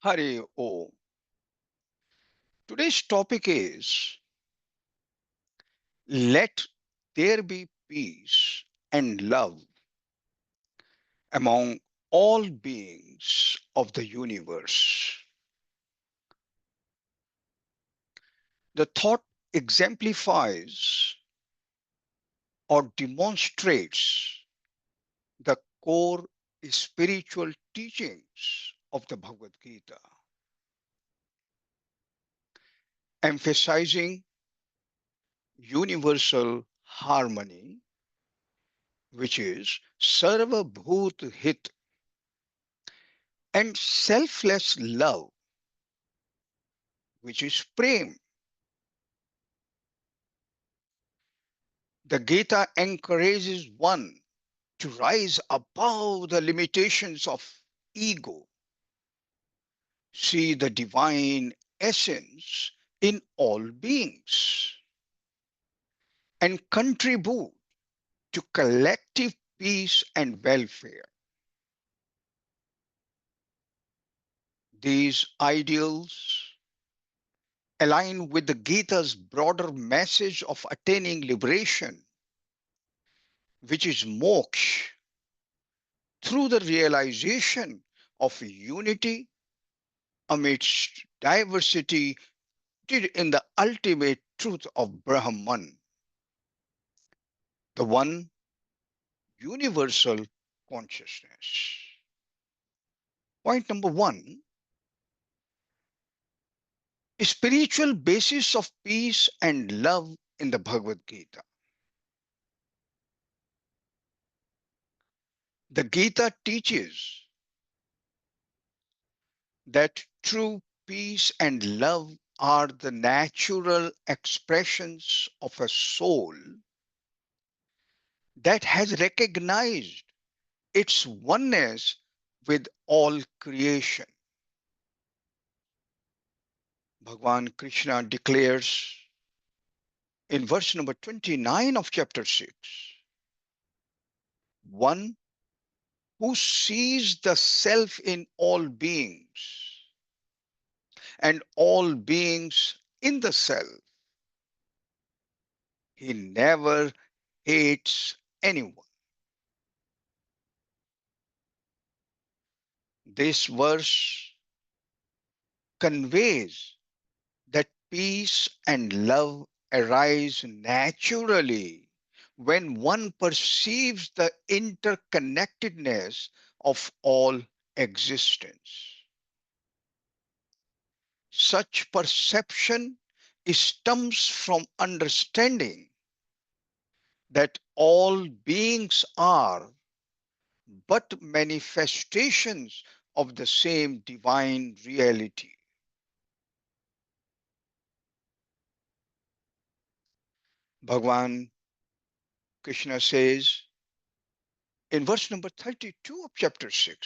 Hari Om. Today's topic is Let There Be Peace and Love Among All Beings of the Universe. The thought exemplifies or demonstrates the core spiritual teachings of the Bhagavad Gita, emphasizing universal harmony, which is Sarva Bhut Hit, and selfless love, which is prem. The Gita encourages one to rise above the limitations of ego, see the divine essence in all beings, and contribute to collective peace and welfare. These ideals align with the Gita's broader message of attaining liberation, which is moksha, through the realization of unity amidst diversity in the ultimate truth of Brahman, the one universal consciousness. Point number one, spiritual basis of peace and love in the Bhagavad Gita. The Gita teaches that true peace and love are the natural expressions of a soul that has recognized its oneness with all creation. Bhagwan Krishna declares in verse number 29 of chapter 6, one who sees the self in all beings and all beings in the self, he never hates anyone. This verse conveys that peace and love arise naturally when one perceives the interconnectedness of all existence. Such perception stems from understanding that all beings are but manifestations of the same divine reality. Bhagwan Krishna says in verse number 32 of chapter 6,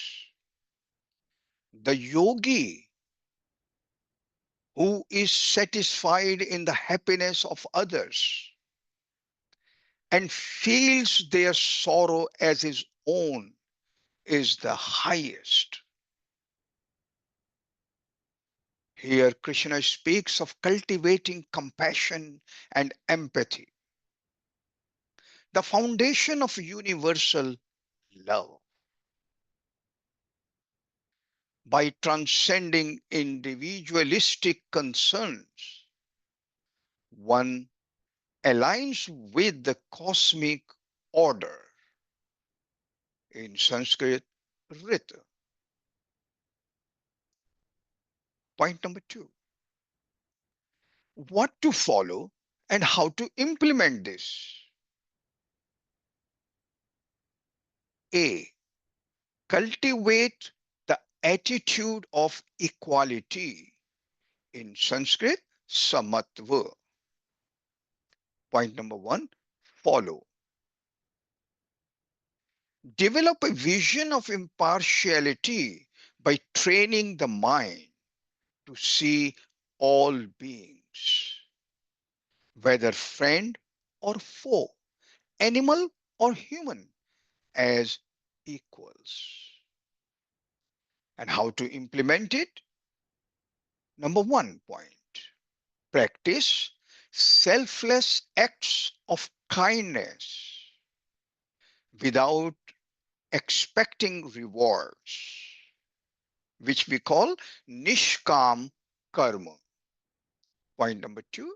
the yogi who is satisfied in the happiness of others and feels their sorrow as his own is the highest. Here, Krishna speaks of cultivating compassion and empathy, the foundation of universal love. By transcending individualistic concerns, one aligns with the cosmic order, in Sanskrit, Rita. Point number two, what to follow and how to implement this. A, cultivate the attitude of equality, in Sanskrit, Samatva. Point number one, follow. Develop a vision of impartiality by training the mind to see all beings, whether friend or foe, animal or human, as equals. And how to implement it? Number 1 point, practice selfless acts of kindness without expecting rewards, which we call nishkam karma. Point number 2,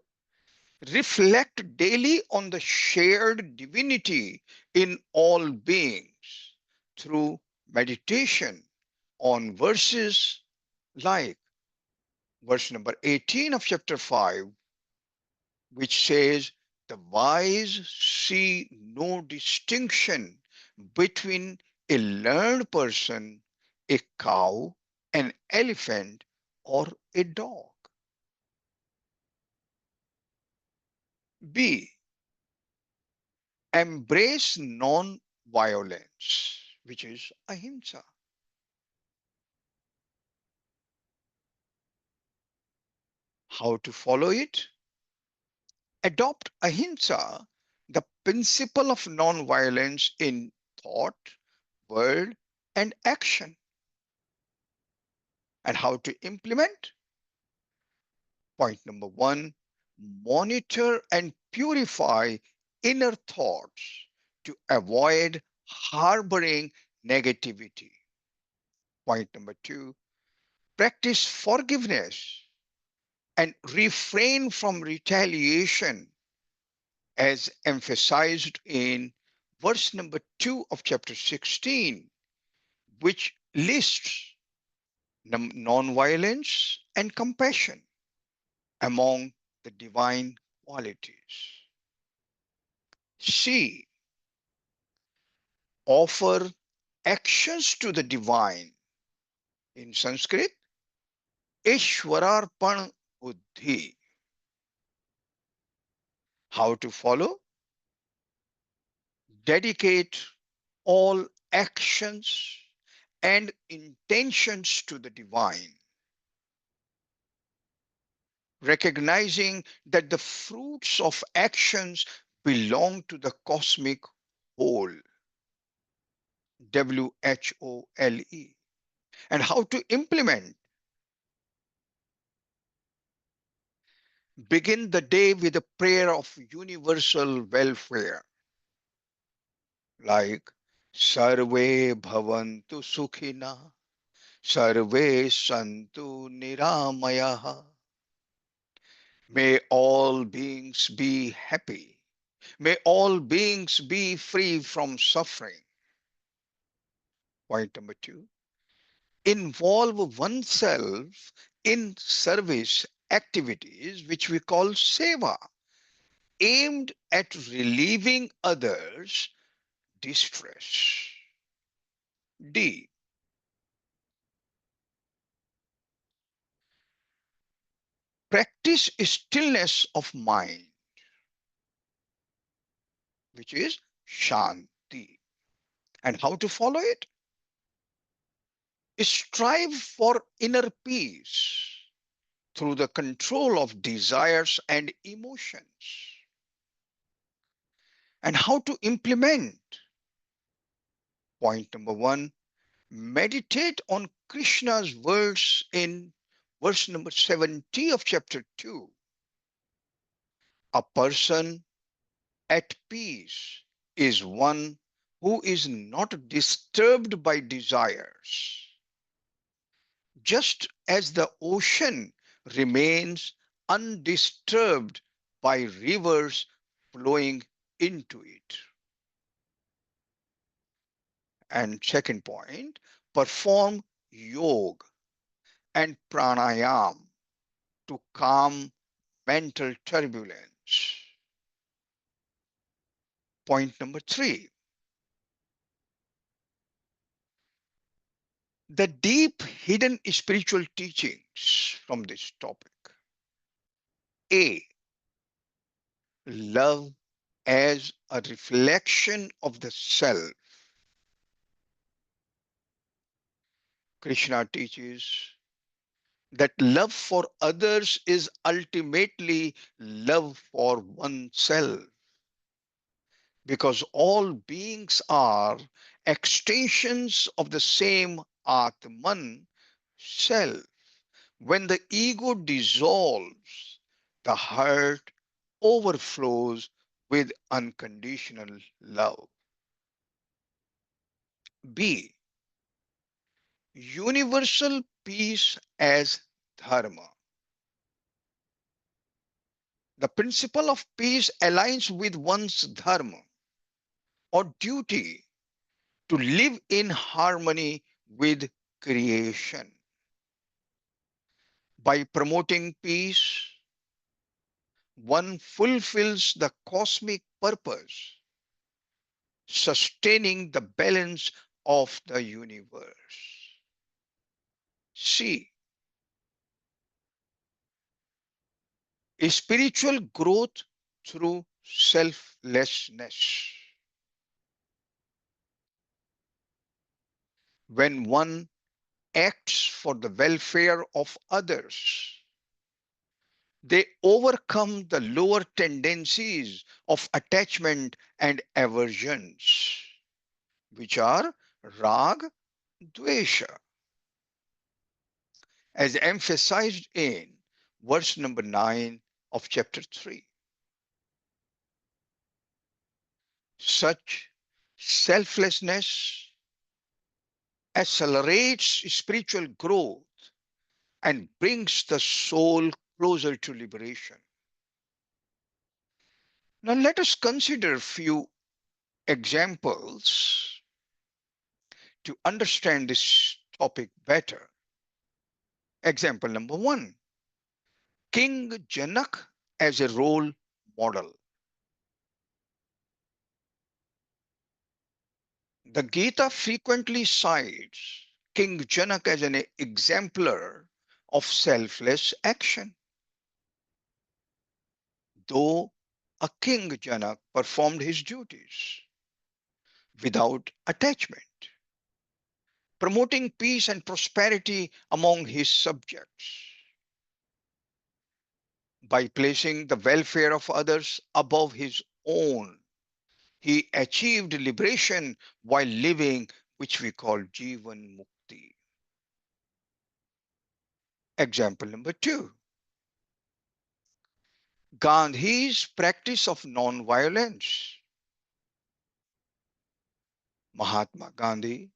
reflect daily on the shared divinity in all beings through meditation on verses like verse number 18 of chapter 5, which says, the wise see no distinction between a learned person, a cow, an elephant, or a dog. B, embrace non-violence, which is ahimsa. How to follow it? Adopt ahimsa, the principle of non-violence in thought, word, and action. And how to implement? Point number 1, monitor and purify inner thoughts to avoid harboring negativity. Point number 2, practice forgiveness and refrain from retaliation as emphasized in verse number 2 of chapter 16, which lists nonviolence and compassion among the divine qualities. C, offer actions to the divine. In Sanskrit, Ishwararpan Buddhi. How to follow? Dedicate all actions and intentions to the divine, recognizing that the fruits of actions belong to the cosmic whole, WHOLE. And how to implement? Begin the day with a prayer of universal welfare, like Sarve Bhavantu Sukhina, Sarve Santu Niramayaha. May all beings be happy. May all beings be free from suffering. Point number 2, involve oneself in service activities, which we call seva, aimed at relieving others' distress. D, practice stillness of mind, which is shanti. And how to follow it? Strive for inner peace through the control of desires and emotions. And how to implement? Point number 1, meditate on Krishna's words in verse number 70 of chapter 2. A person at peace is one who is not disturbed by desires, just as the ocean remains undisturbed by rivers flowing into it. And second point, perform yoga and pranayam to calm mental turbulence. Point number 3, the deep hidden spiritual teachings from this topic. A, love as a reflection of the self. Krishna teaches that love for others is ultimately love for oneself, because all beings are extensions of the same Atman, self, When the ego dissolves, the heart overflows with unconditional love. B. Universal peace as dharma. The principle of peace aligns with one's dharma or duty to live in harmony with creation. By promoting peace, one fulfills the cosmic purpose, sustaining the balance of the universe. C. A spiritual growth through selflessness. When one acts for the welfare of others, they overcome the lower tendencies of attachment and aversions, which are rag, dvesha, as emphasized in verse number 9 of chapter 3. Such selflessness accelerates spiritual growth and brings the soul closer to liberation. Now let us consider a few examples to understand this topic better. Example number one, King Janak as a role model. The Gita frequently cites King Janak as an exemplar of selfless action. Though a King Janak performed his duties without attachment, promoting peace and prosperity among his subjects. By placing the welfare of others above his own, he achieved liberation while living, which we call Jivan Mukti. Example number two, Gandhi's practice of non-violence. Mahatma Gandhi,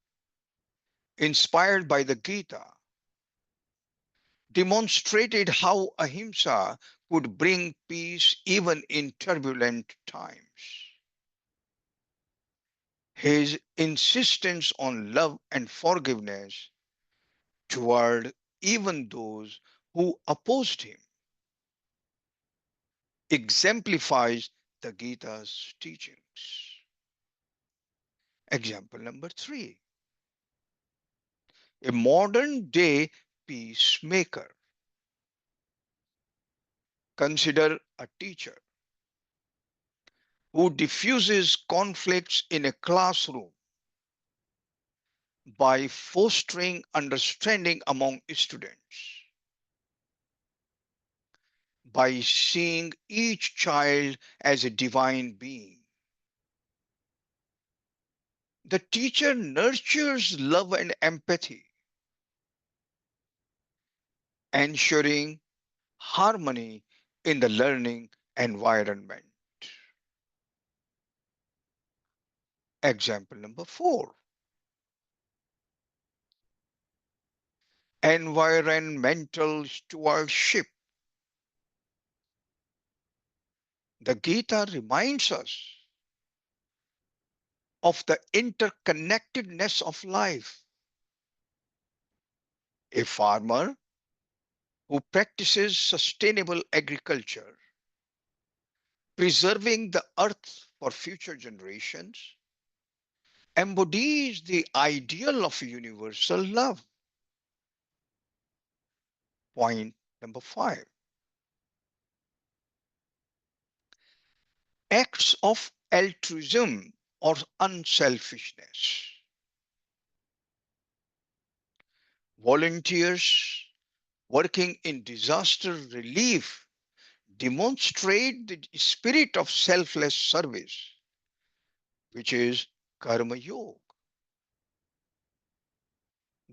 inspired by the Gita, demonstrated how ahimsa could bring peace even in turbulent times. His insistence on love and forgiveness toward even those who opposed him exemplifies the Gita's teachings. Example number three, a modern day peacemaker. Consider a teacher who diffuses conflicts in a classroom by fostering understanding among students, by seeing each child as a divine being. The teacher nurtures love and empathy, ensuring harmony in the learning environment. Example number four, environmental stewardship. The Gita reminds us of the interconnectedness of life. A farmer who practices sustainable agriculture, preserving the earth for future generations, embodies the ideal of universal love. Point number five, acts of altruism or unselfishness. Volunteers working in disaster relief demonstrate the spirit of selfless service, which is karma yoga.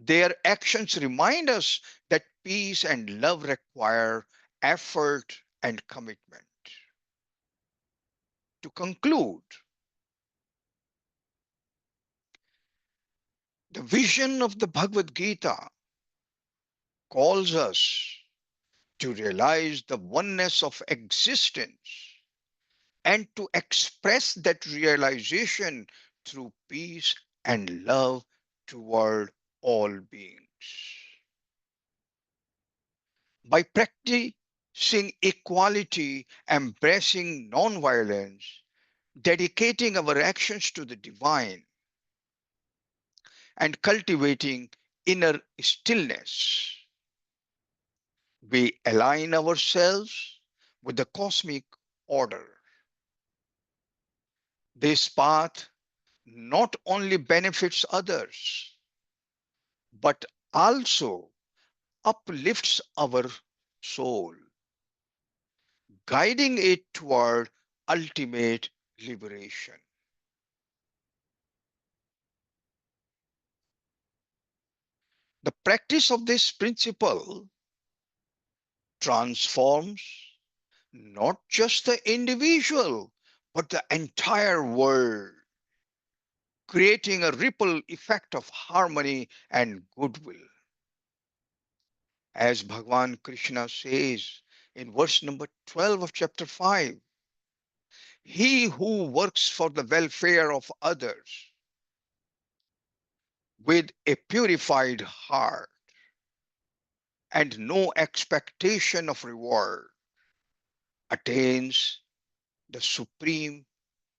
Their actions remind us that peace and love require effort and commitment. To conclude, the vision of the Bhagavad Gita calls us to realize the oneness of existence and to express that realization through peace and love toward all beings. By practicing equality, embracing nonviolence, dedicating our actions to the divine, and cultivating inner stillness, we align ourselves with the cosmic order. This path not only benefits others, but also uplifts our soul, guiding it toward ultimate liberation. The practice of this principle transforms not just the individual, but the entire world, creating a ripple effect of harmony and goodwill. As Bhagavan Krishna says in verse number 12 of chapter 5, he who works for the welfare of others with a purified heart and no expectation of reward attains the supreme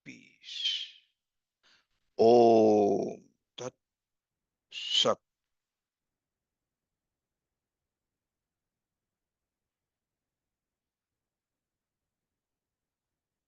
peace. Om Tat Sat.